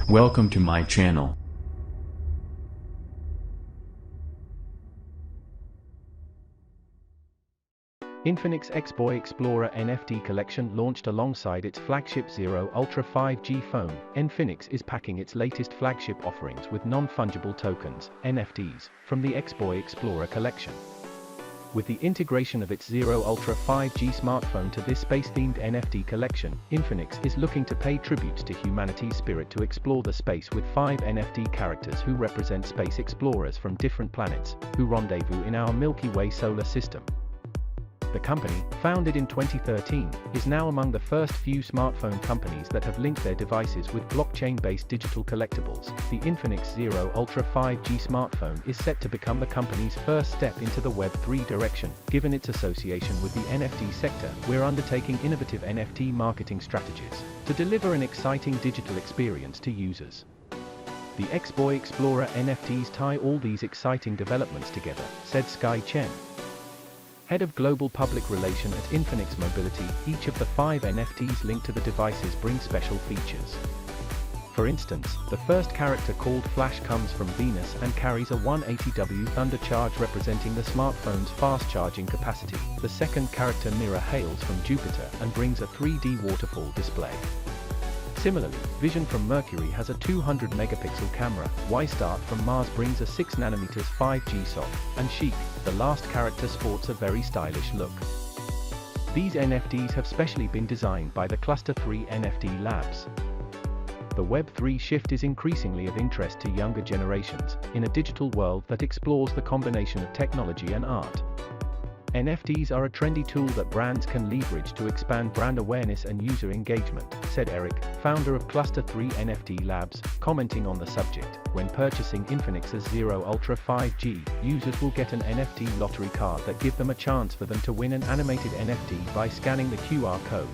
Welcome to my channel. Infinix Xboy Explorer NFT collection launched alongside its flagship Zero Ultra 5G phone. Infinix is packing its latest flagship offerings with non-fungible tokens, NFTs, from the Xboy Explorer collection. With the integration of its Zero Ultra 5G smartphone to this space-themed NFT collection, Infinix is looking to pay tribute to humanity's spirit to explore the space with 5 NFT characters who represent space explorers from different planets, who rendezvous in our Milky Way solar system. The company, founded in 2013, is now among the first few smartphone companies that have linked their devices with blockchain-based digital collectibles. The Infinix Zero Ultra 5G smartphone is set to become the company's first step into the Web3 direction. Given its association with the NFT sector, we're undertaking innovative NFT marketing strategies to deliver an exciting digital experience to users. The Xboy Explorer NFTs tie all these exciting developments together, said Sky Chen, head of global public relation at Infinix Mobility. Each of the 5 NFTs linked to the devices bring special features. For instance, the first character, called Flash, comes from Venus and carries a 180W thunder charge representing the smartphone's fast charging capacity. The second character, Mirror, hails from Jupiter and brings a 3D waterfall display. Similarly, Vision from Mercury has a 200-megapixel camera, Y-Start from Mars brings a 6nm 5G SoC, and Chic, the last character, sports a very stylish look. These NFTs have specially been designed by the Cluster 3 NFT Labs. The Web3 shift is increasingly of interest to younger generations, in a digital world that explores the combination of technology and art. NFTs are a trendy tool that brands can leverage to expand brand awareness and user engagement, said Eric, founder of Cluster 3 NFT Labs, commenting on the subject. When purchasing Infinix's Zero Ultra 5G, users will get an NFT lottery card that give them a chance for them to win an animated NFT by scanning the QR code.